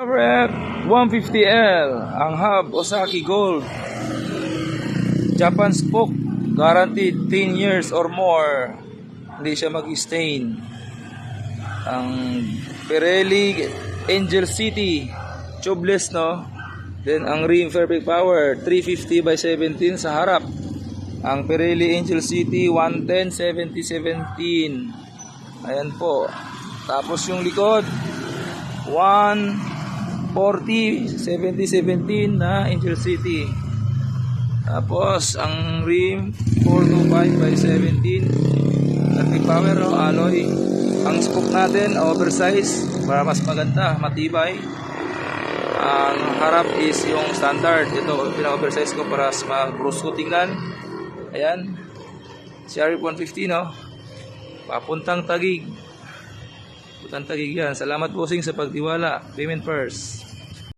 Rep 150L, ang hub Osaki Gold, Japan spoke, guaranteed 10 years or more, hindi siya mag-stain. Ang Pirelli Angel City, tubeless, no? Then ang rim perfect power 350 by 17 sa harap. Ang Pirelli Angel City 110 70-17, ayan po. Tapos yung likod 140 70-17 na Angel City. Tapos ang rim 425 by 17, perfect power, no? Alloy. Ang spoke natin oversize para mas maganda, matibay. Ang harap is yung standard. Ito pina-oversize ko para mas ma-brusco tingnan. Ayan, CRF 150, no? Papuntang Taguig. Papuntang Taguig yan. Salamat bossing sa pagtiwala. Payment first.